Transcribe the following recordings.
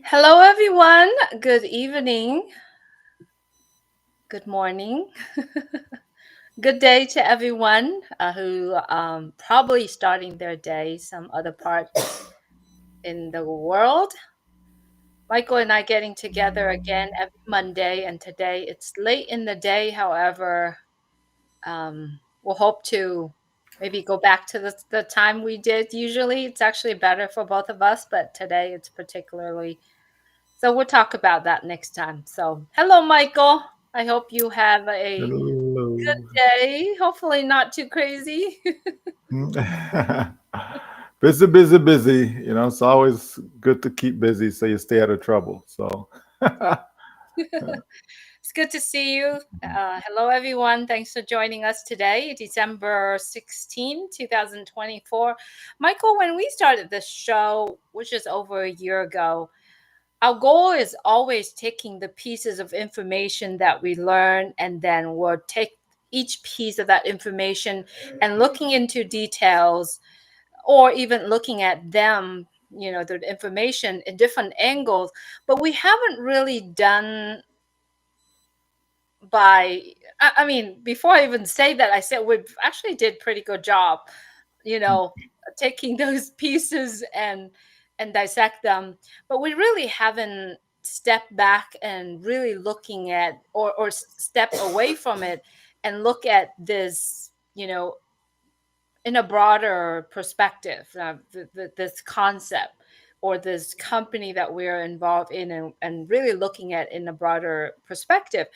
Hello, everyone. Good evening. Good morning. Good day to everyone who probably starting their day some other part in the world. Michael and I getting together again every Monday, and today it's late in the day. However, we'll hope to maybe go back to the time we did usually. It's actually better for both of us, but today it's particularly. So we'll talk about that next time. So, hello, Michael. I hope you have a good Hello. day. Hopefully, not too crazy. Busy, busy, busy. It's always good to keep busy so you stay out of trouble. So, It's good to see you. Hello, everyone. Thanks for joining us today, December 16, 2024. Michael, when we started this show, which is over a year ago, our goal is always taking the pieces of information that we learn and then we'll take each piece of that information and looking into details or even looking at them, the information in different angles. But we haven't really done by, before I even say that, I said we actually did pretty good job, you know, taking those pieces and dissect them. But we really haven't stepped back and really looking at or step away from it and look at this, in a broader perspective, this concept or this company that we're involved in and really looking at in a broader perspective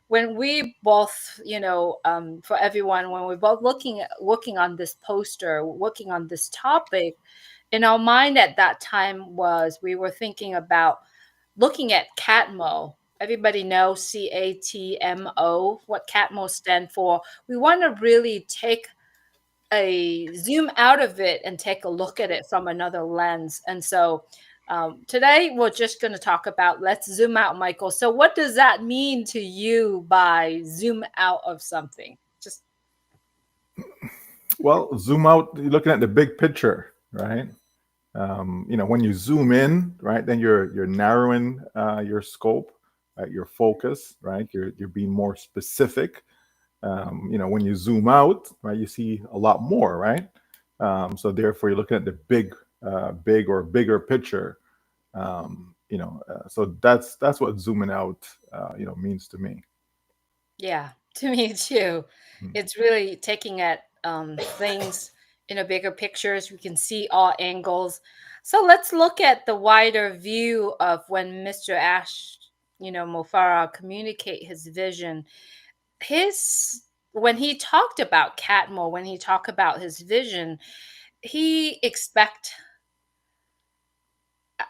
when we both, for everyone, when we're both working on this poster, working on this topic, in our mind at that time was we were thinking about looking at CATMO. Everybody knows CATMO, what CATMO stand for. We want to really take a zoom out of it and take a look at it from another lens. And so today we're just going to talk about let's zoom out, Michael. So, what does that mean to you by zoom out of something? Just well, zoom out, you're looking at the big picture, right? When you zoom in, right, then you're narrowing your scope, your focus, right? You're being more specific. When you zoom out, right, you see a lot more, right? So therefore, you're looking at the big or bigger picture. So that's what zooming out, means to me. yeah, to me too. It's really taking at things in a bigger pictures. We can see all angles. So let's look at the wider view of when Mr. Ash, Mufareh communicate his vision. His When he talked about Catmull, when he talked about his vision, he expect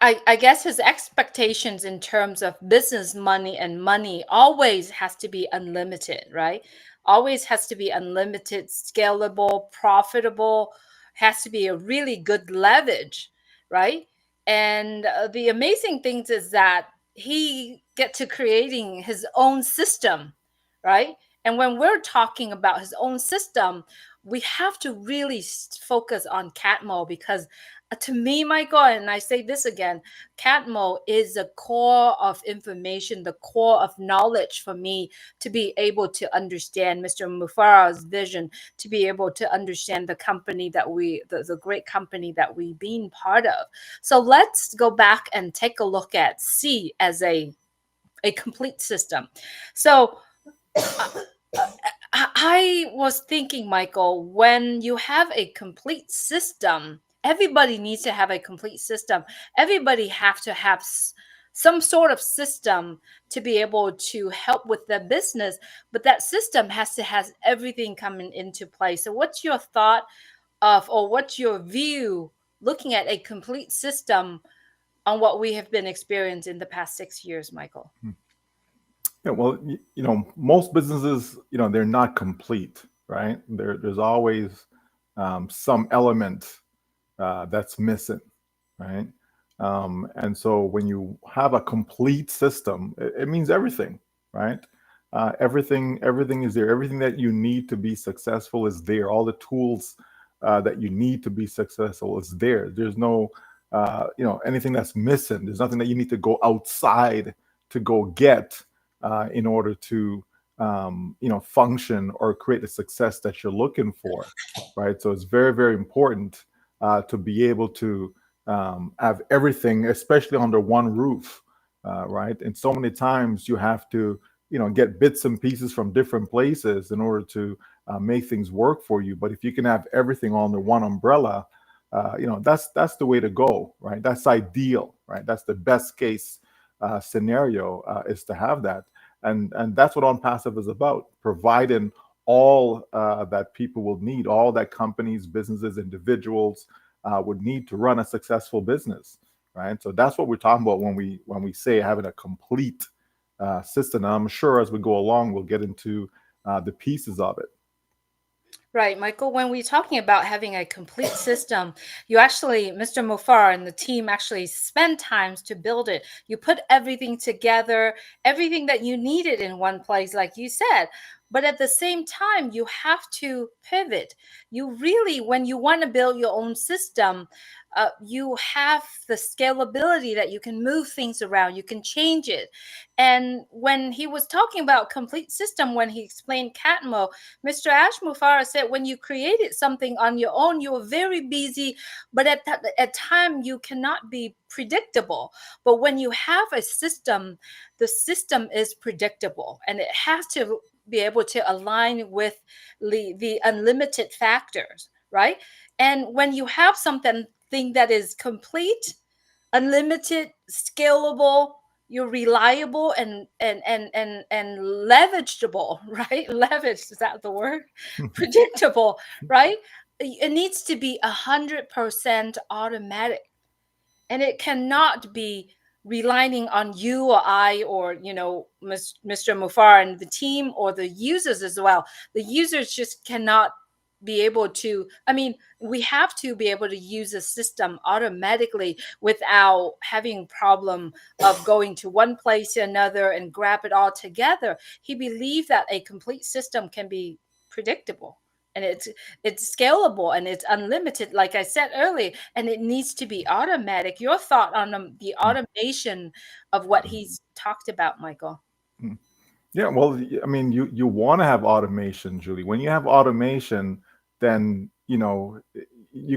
I guess his expectations in terms of business money and money always has to be unlimited, right? Always has to be unlimited, scalable, profitable, has to be a really good leverage, right? And the amazing things is that he get to creating his own system, right? And when we're talking about his own system, we have to really focus on Catmull because to me, Michael, and I say this again, Catmull is the core of information, the core of knowledge for me to be able to understand Mr. Mufarah's vision, to be able to understand the company the great company that we've been part of. So let's go back and take a look at C as a complete system. So uh, I was thinking, Michael, when you have a complete system, everybody needs to have a complete system. Everybody have to have some sort of system to be able to help with their business, but that system has to has everything coming into play. So what's your thought of or what's your view looking at a complete system on what we have been experiencing in the past 6 years, Michael? Yeah, well, most businesses, they're not complete, right? There's always some element that's missing, right? And so when you have a complete system, it means everything, right? Everything is there. Everything that you need to be successful is there. All the tools that you need to be successful is there. There's no anything that's missing. There's nothing that you need to go outside to go get in order to function or create the success that you're looking for, right? So it's very, very important to be able to have everything, especially under one roof, right? And so many times you have to, get bits and pieces from different places in order to make things work for you. But if you can have everything under one umbrella, that's the way to go, right? That's ideal, right? That's the best case scenario, is to have that, and that's what on passive is about, providing all that people will need, all that companies, businesses, individuals would need to run a successful business, right? So that's what we're talking about when we say having a complete system. And I'm sure as we go along, we'll get into the pieces of it. Right, Michael. When we're talking about having a complete system, you actually, Mr. Mufareh and the team actually spend times to build it. You put everything together, everything that you needed in one place, like you said. But at the same time, you have to pivot. You really, when you want to build your own system, you have the scalability that you can move things around, you can change it. And when he was talking about complete system, when he explained Catmo, Mr. Ash Mufareh said, when you created something on your own, you were very busy, but at time you cannot be predictable. But when you have a system, the system is predictable and it has to be able to align with the unlimited factors, right? And when you have something that is complete, unlimited, scalable, you're reliable and leverageable, right? Leverage, is that the word? Predictable, right? It needs to be 100% automatic, and it cannot be relying on you or I or Mr. Mufar and the team or the users as well. The users just cannot be able to, I mean, we have to be able to use a system automatically without having problem of going to one place to another and grab it all together. He believed that a complete system can be predictable, and it's scalable and it's unlimited, like I said earlier, and it needs to be automatic. Your thought on the automation of what he's talked about, Michael? Mhm. Yeah, well, I mean, you want to have automation, Julie. When you have automation, then you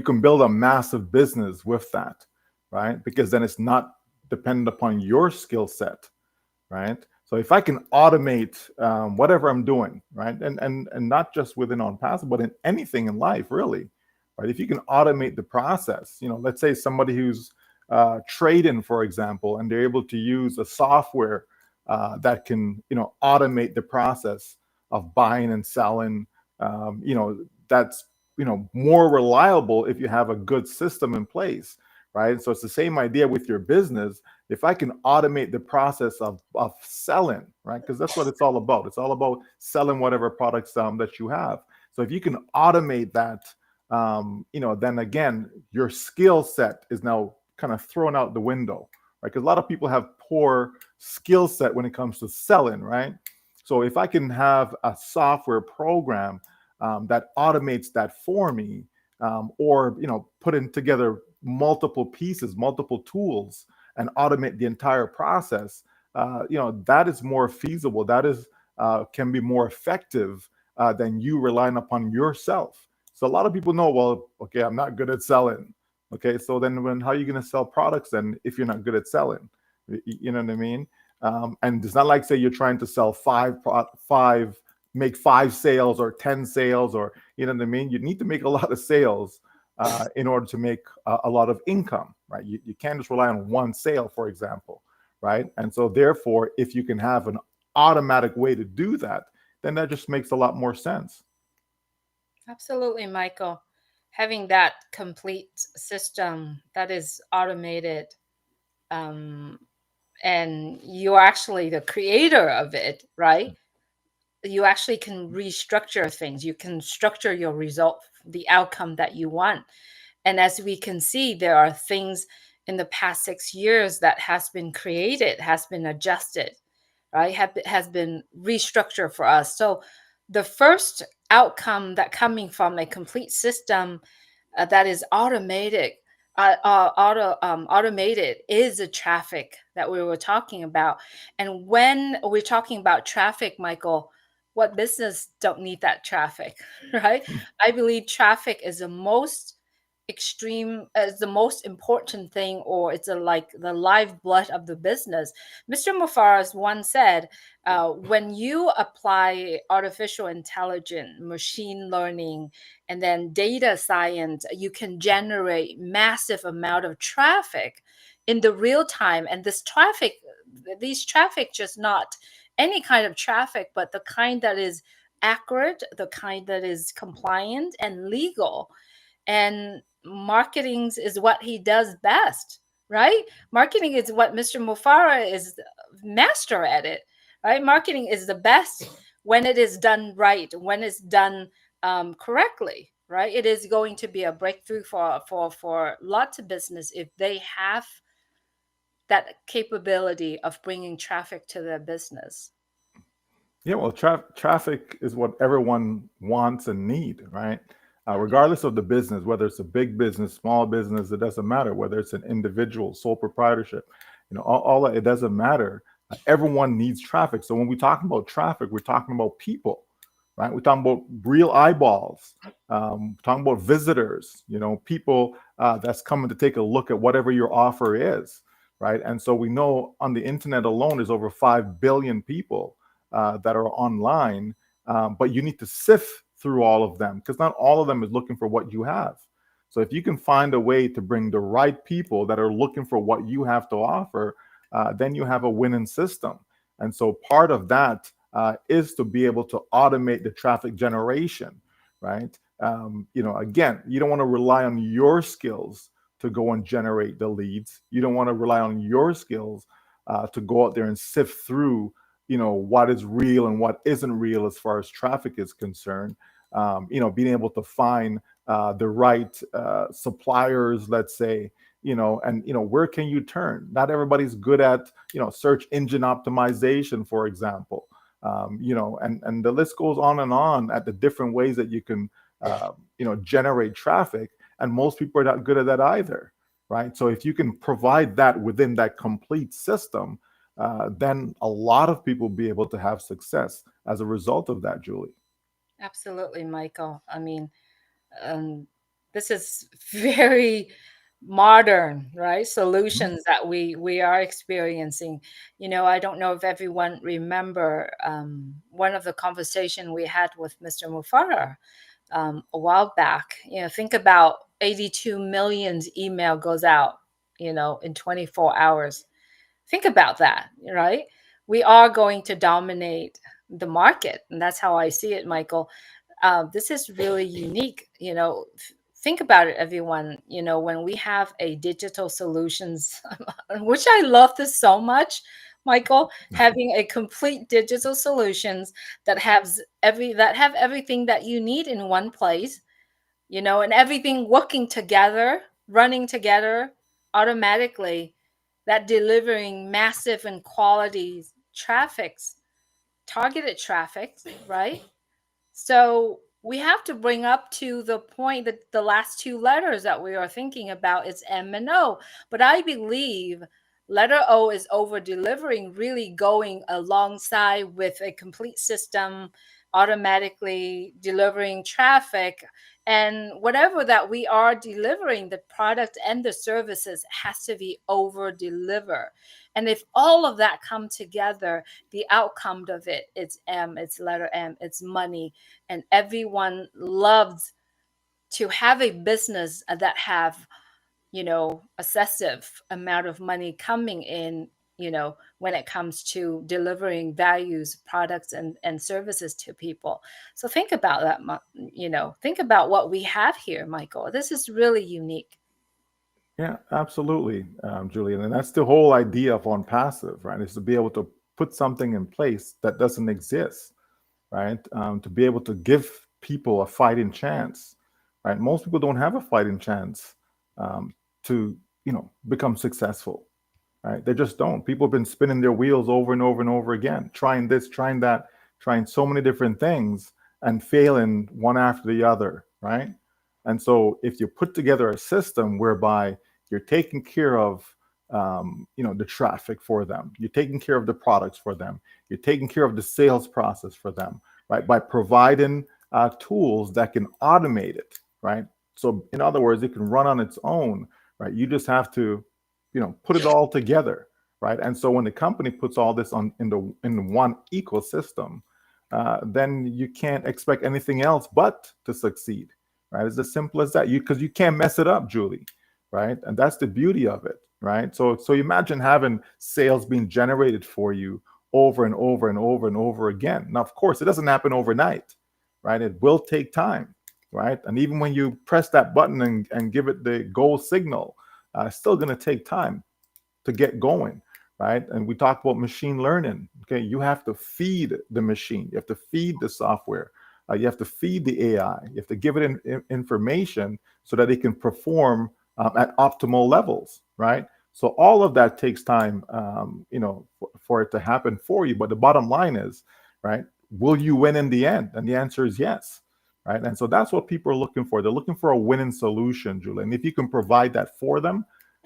can build a massive business with that, right? Because then it's not dependent upon your skill set, right? So if I can automate whatever I'm doing, right, and not just within on passive, but in anything in life, really, right? If you can automate the process, let's say somebody who's trading, for example, and they're able to use a software that can, automate the process of buying and selling. That's more reliable if you have a good system in place, right? So it's the same idea with your business. If I can automate the process of selling, right? Because that's what it's all about. It's all about selling whatever products that you have. So if you can automate that, then again, your skill set is now kind of thrown out the window, right? Because a lot of people have poor skill set when it comes to selling, right? So if I can have a software program that automates that for me, or putting together multiple pieces, multiple tools, and automate the entire process, that is more feasible. That is can be more effective than you relying upon yourself. So a lot of people know, well, okay, I'm not good at selling. Okay, so then how are you going to sell products then if you're not good at selling? You know what I mean? And it's not like say you're trying to sell make 5 sales or 10 sales, or you know what I mean. You need to make a lot of sales in order to make a lot of income, right? You can't just rely on one sale, for example, right? And so therefore, if you can have an automatic way to do that, then that just makes a lot more sense. Absolutely, Michael. Having that complete system that is automated, um, and you're actually the creator of it, right? You actually can restructure things. You can structure your result, the outcome that you want. And as we can see, there are things in the past 6 years that has been created, has been adjusted, right? Has been restructured for us. So the first outcome that coming from a complete system that is automated, automated is the traffic that we were talking about. And when we're talking about traffic, Michael, what business don't need that traffic, right? I believe traffic is the most extreme, is the most important thing, or it's like the lifeblood of the business. Mr. Mufareh once said, when you apply artificial intelligence, machine learning, and then data science, you can generate massive amount of traffic in the real time. And these traffic, just not any kind of traffic, but the kind that is accurate, the kind that is compliant and legal. And marketing is what he does best, right? Marketing is what Mr. Mufareh is master at it, right? Marketing is the best when it is done right, when it's done correctly, right? It is going to be a breakthrough for lots of business if they have that capability of bringing traffic to their business. Yeah, well, traffic is what everyone wants and need, right? Regardless of the business, whether it's a big business, small business, it doesn't matter. Whether it's an individual, sole proprietorship, all that, it doesn't matter. Everyone needs traffic. So when we talk about traffic, we're talking about people, right? We're talking about real eyeballs. Talking about visitors, people that's coming to take a look at whatever your offer is, right? And so we know on the internet alone, there's over 5 billion people that are online, but you need to sift through all of them because not all of them is looking for what you have. So if you can find a way to bring the right people that are looking for what you have to offer, then you have a winning system. And so part of that is to be able to automate the traffic generation, right? Again, you don't want to rely on your skills to go and generate the leads. You don't want to rely on your skills to go out there and sift through what is real and what isn't real as far as traffic is concerned. Being able to find the right suppliers, let's say, and where can you turn? Not everybody's good at search engine optimization, for example. And the list goes on at the different ways that you can generate traffic, and most people are not good at that either, right? So if you can provide that within that complete system, then a lot of people will be able to have success as a result of that, Julie. Absolutely, Michael. I mean, um, this is very modern, right? Mhm. Solutions that we are experiencing. I don't know if everyone remember one of the conversation we had with Mr. Mufareh a while back. Think about 82 million email goes out, in 24 hours. Think about that, right? We are going to dominate the market, and that's how I see it, Michael. This is really unique. Think about it, everyone. When we have a digital solutions, which I love this so much, Michael, having a complete digital solutions that have everything that you need in one place, and everything working together, running together automatically, that delivering massive and quality traffics, targeted traffic, right? So we have to bring up to the point that the last two letters that we are thinking about is M and O. But I believe letter O is over delivering, really going alongside with a complete system, automatically delivering traffic. And whatever that we are delivering, the product and the services has to be over deliver. And if all of that come together, the outcome of it, it's M, it's letter M, it's money. And everyone loves to have a business that have excessive amount of money coming in, when it comes to delivering values, products, and services to people. So think about that. Think about what we have here, Michael. This is really unique. Yeah, absolutely, Julian. And that's the whole idea of on passive, right? Is to be able to put something in place that doesn't exist, right? To be able to give people a fighting chance, right? Most people don't have a fighting chance to, become successful, right? They just don't. People have been spinning their wheels over and over and over again, trying this, trying that, trying so many different things and failing one after the other, right? And so if you put together a system whereby You're taking care of the traffic for them. You're taking care of the products for them. You're taking care of the sales process for them, right? By providing tools that can automate it, right? So in other words, it can run on its own, right? You just have to, put it all together, right? And so when the company puts all this on in one ecosystem, then you can't expect anything else but to succeed, right? It's as simple as that. Because you can't mess it up, Julie, right? And that's the beauty of it, right? So imagine having sales being generated for you over and over and over and over again. Now, of course, it doesn't happen overnight, right? It will take time, right? And even when you press that button and give it the go signal, it's still going to take time to get going, right? And we talk about machine learning. Okay, you have to feed the machine, you have to feed the software, you have to feed the AI, you have to give it information so that it can perform at optimal levels, right? So all of that takes time, for it to happen for you. But the bottom line is, right? Will you win in the end? And the answer is yes, right? And so that's what people are looking for. They're looking for a winning solution, Julie. And if you can provide that for them,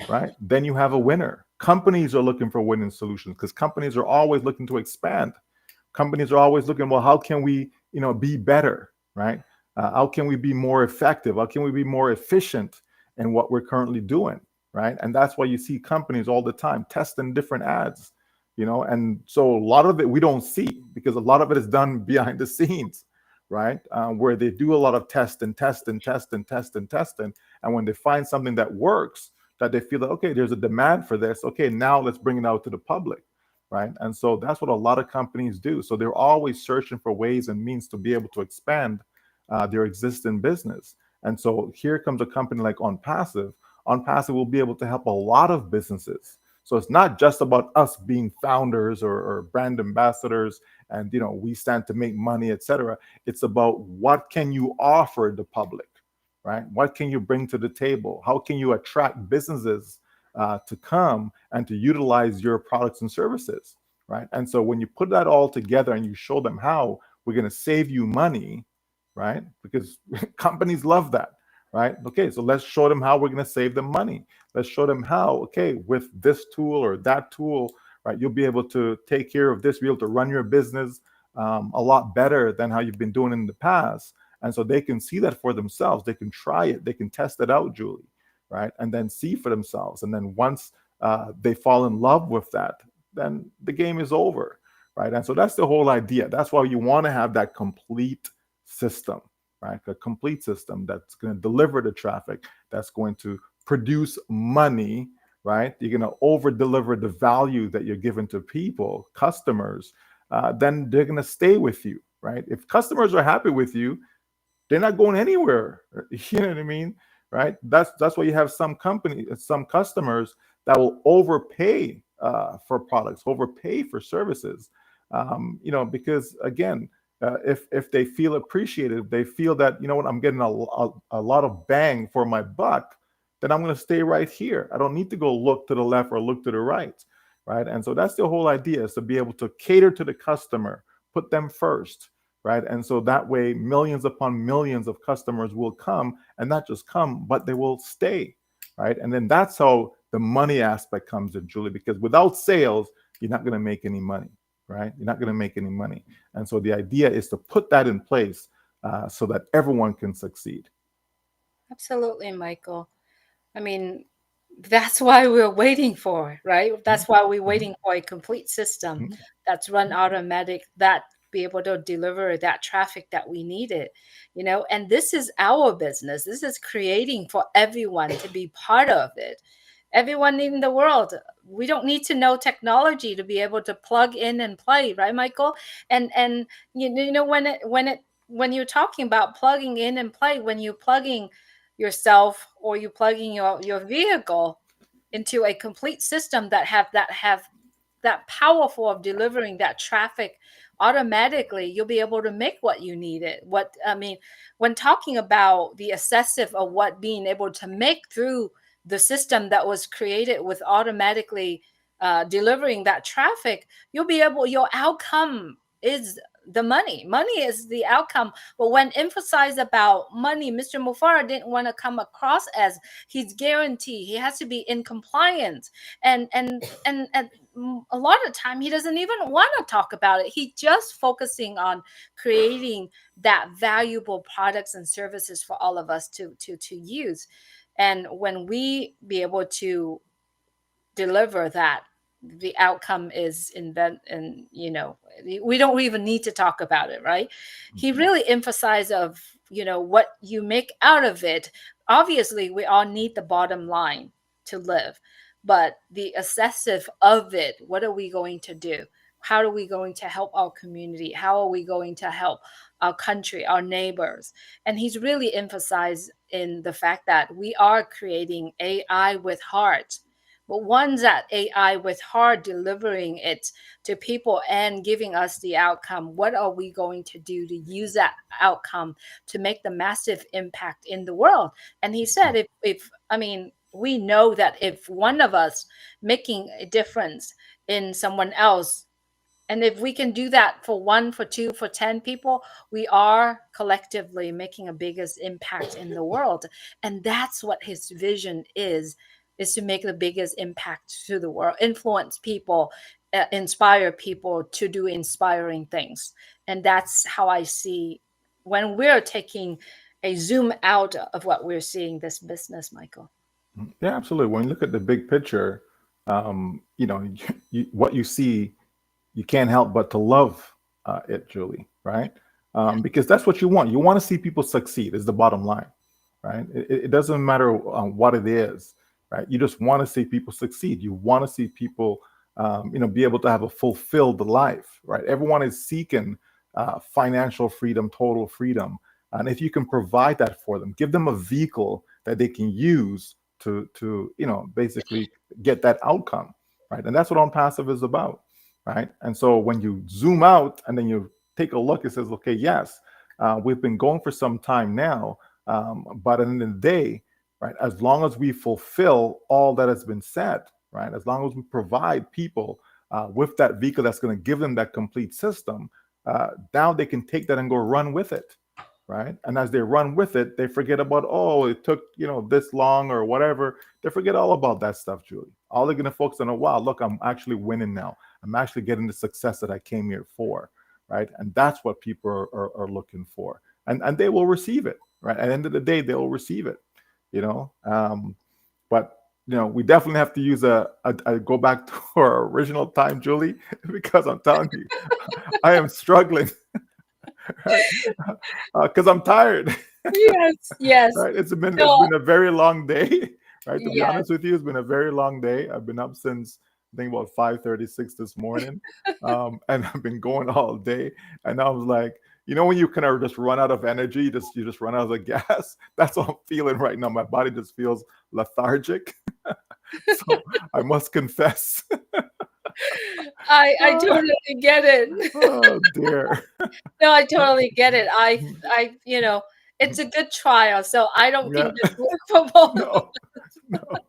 right, then you have a winner. Companies are looking for winning solutions because companies are always looking to expand. Companies are always looking, well, how can we, be better, right? How can we be more effective? How can we be more efficient in what we're currently doing, right? And that's why you see companies all the time testing different ads, and so a lot of it we don't see because a lot of it is done behind the scenes, right? Where they do a lot of test and test and test and test and testing, and when they find something that works, that they feel that, okay, there's a demand for this, okay, now let's bring it out to the public, right? And so that's what a lot of companies do. So they're always searching for ways and means to be able to expand their existing business. And so here comes a company like OnPassive. OnPassive will be able to help a lot of businesses. So it's not just about us being founders or brand ambassadors and we stand to make money, etc. It's about what can you offer the public, right? What can you bring to the table? How can you attract businesses to come and to utilize your products and services, right? And so when you put that all together and you show them how we're going to save you money, right? Because companies love that, right? Okay, so let's show them how we're going to save them money. Let's show them how, okay, with this tool or that tool, right, you'll be able to take care of this, be able to run your business a lot better than how you've been doing in the past. And so they can see that for themselves. They can try it. They can test it out, Julie, right? And then see for themselves. And then once they fall in love with that, then the game is over, right? And so that's the whole idea. That's why you want to have that complete system, right? A complete system that's going to deliver the traffic, that's going to produce money, right? You're going to over deliver the value that you're giving to people, customers, then they're going to stay with you, right? If customers are happy with you, they're not going anywhere. You know what I mean? Right? That's why you have some customers that will overpay for products, overpay for services. Because again, if they feel appreciated, if they feel that what, I'm getting a lot of bang for my buck, then I'm going to stay right here. I don't need to go look to the left or look to the right, right? And so that's the whole idea, is to be able to cater to the customer, put them first, right? And so that way, millions upon millions of customers will come, and not just come, but they will stay, right? And then that's how the money aspect comes in, Julie, because without sales, you're not going to make any money, right? You're not going to make any money. And so the idea is to put that in place so that everyone can succeed. Absolutely, Michael. I mean, that's why we're waiting for, right? That's why we're Mhm, waiting for a complete system mhm, that's run automatic, that be able to deliver that traffic that we needed, and this is our business. This is creating for everyone to be part of it. Everyone in the world. We don't need to know technology to be able to plug in and play, right, Michael? And when you're talking about plugging in and play, when you're plugging yourself or you plugging your vehicle into a complete system that powerful of delivering that traffic automatically, you'll be able to make what you needed. What I mean, when talking about the excessive of what being able to make through the system that was created with automatically delivering that traffic, you'll be able, your outcome is the money. Money is the outcome. But when emphasized about money, Mr. Mufareh didn't want to come across as he's guaranteed. He has to be in compliance. And a lot of time he doesn't even want to talk about it. He just focusing on creating that valuable products and services for all of us to use. And when we be able to deliver that, the outcome is invent, and we don't even need to talk about it, right? He Mhm. really emphasized of what you make out of it. Obviously we all need the bottom line to live, but the excessive of it, what are we going to do? How are we going to help our community? How are we going to help our country, our neighbors? And he's really emphasized in the fact that we are creating AI with heart, but one's that AI with heart, delivering it to people and giving us the outcome. What are we going to do to use that outcome to make the massive impact in the world? And he said, if I mean, we know that if one of us making a difference in someone else, and if we can do that for one, for two, for 10 people, we are collectively making a biggest impact in the world. And that's what his vision is to make the biggest impact to the world, influence people, inspire people to do inspiring things. And that's how I see when we're taking a zoom out of what we're seeing this business, Michael. Yeah, absolutely. When you look at the big picture, what you see, you can't help but to love it, Julie, right? Yeah. Because that's what you want. You want to see people succeed, is the bottom line, right? It doesn't matter what it is, right? You just want to see people succeed. You want to see people, be able to have a fulfilled life, right? Everyone is seeking financial freedom, total freedom. And if you can provide that for them, give them a vehicle that they can use to basically get that outcome, right? And that's what on passive is about, right? And so when you zoom out and then you take a look, it says, okay, yes, we've been going for some time now, but at the end of the day, right, as long as we fulfill all that has been said, right, as long as we provide people with that vehicle that's going to give them that complete system, now they can take that and go run with it, right? And as they run with it, they forget about, oh, it took, this long or whatever. They forget all about that stuff, Julie. All they're going to focus on, oh, wow, look, I'm actually winning now. I'm actually getting the success that I came here for, right? And that's what people are looking for. And they will receive it, right? At the end of the day, they will receive it, you know? But, we definitely have to use a go back to our original time, Julie, because I'm telling you, I am struggling, right? Because I'm tired. Yes, yes. Right? It's No, been a very long day. Right? To be yes. honest with you, it's been a very long day. I've been up since I think about 5:36 this morning, and I've been going all day. And I was like, when you kind of just run out of energy, you just run out of the gas. That's what I'm feeling right now. My body just feels lethargic. So I must confess. I totally get it. Oh dear. No, I totally get it. It's a good trial, so I don't Yeah. think this work for both of No.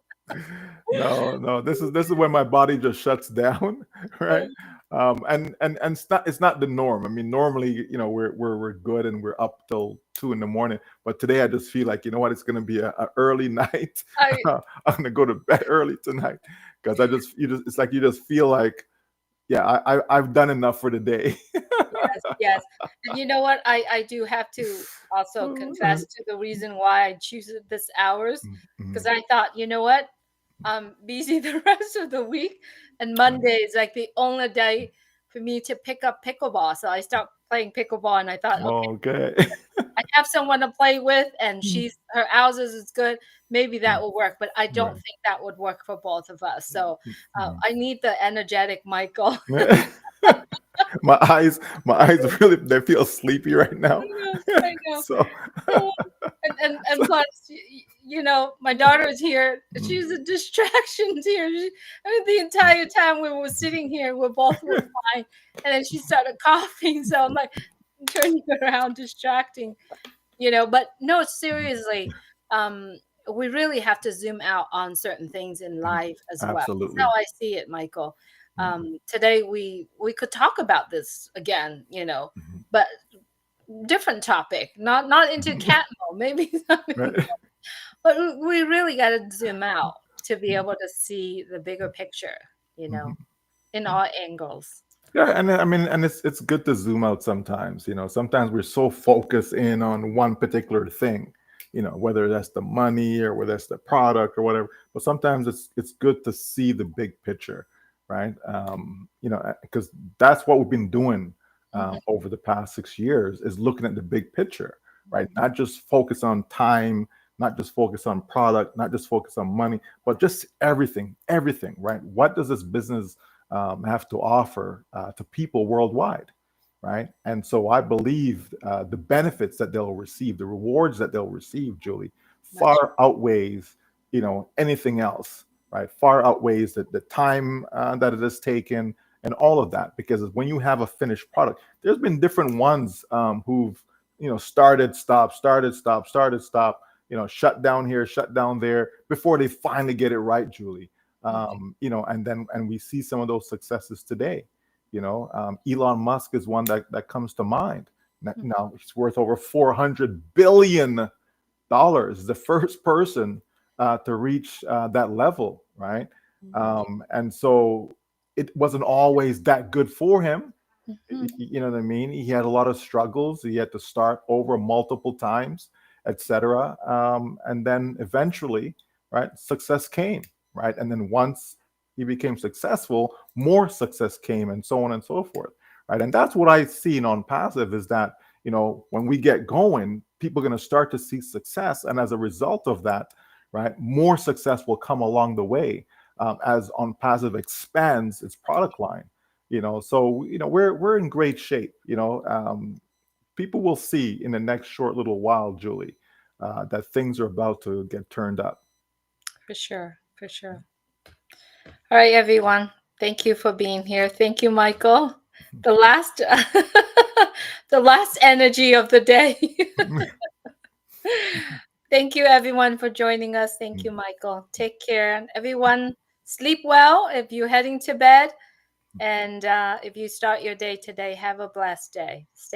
No. No. This is when my body just shuts down, right? us. And it's not the norm. I mean, normally, we're good and we're up till 2 in the morning. But today, I just feel like, you know what? It's gonna be a early night. I I'm gonna go to bed early tonight because it's like you just feel like, yeah, I've done enough for the day. Yes, yes. And you know what? I do have to also confess to the reason why I choose this hours, because Mhm. I thought, you know what? I'm busy the rest of the week, and Right. Monday is like the only day for me to pick up pickleball. So I start playing pickleball, and I thought, okay, Okay. I have someone to play with, and her hours is good. Maybe that will work, but I don't Right. think that would work for both of us. So I need the energetic Michael. Mhm. My eyes really, they feel sleepy right now. I know, I know. So Oh, and so plus, my daughter is here. mm, She's a distraction here. I mean, the entire time we were sitting here, we both were fine, and then she started coughing. So I'm like turning around, distracting. But no, seriously, um, we really have to zoom out on certain things in mm, life as well. That's how absolutely. I see it, Michael. Today we could talk about this again, but different topic, not into cat mode, maybe something, Right. but we really got to zoom out to be able to see the bigger picture, you know, Mhm. in all angles. Yeah, and I mean, and it's good to zoom out sometimes. Sometimes we're so focused in on one particular thing, whether that's the money or whether that's the product or whatever. But sometimes it's good to see the big picture, right? Because that's what we've been doing Mhm, over the past 6 years is looking at the big picture, right? mhm, Not just focus on time, not just focus on product, not just focus on money, but just everything, right? What does this business have to offer to people worldwide, right? And so I believe the benefits that they'll receive, the rewards that they'll receive, Julie, that's far outweighs anything else, right? Far outweighs the time that it has taken and all of that. Because when you have a finished product, there's been different ones who've started, stop, started, stop, started, stop, shut down here, shut down there before they finally get it right, Julie. And we see some of those successes today. Elon Musk is one that comes to mind. mhm, Now he's worth over $400 billion, the first person to reach that level, right? mhm, And so it wasn't always that good for him. mhm, You know what I mean? He had a lot of struggles. He had to start over multiple times, etc. And then eventually, right, success came, right? And then once he became successful, more success came, and so on and so forth, right? And that's what I see on passive is that when we get going, people are going to start to see success, and as a result of that, right, more success will come along the way as on passive expands its product line. So we're in great shape. People will see in the next short little while, Julie, that things are about to get turned up. for sure, for sure. All right, everyone. Thank you for being here. Thank you, Michael. The last, the last energy of the day. Thank you, everyone, for joining us. Thank you, Michael. Take care, everyone. Sleep well if you're heading to bed, and if you start your day today, have a blessed day. Stay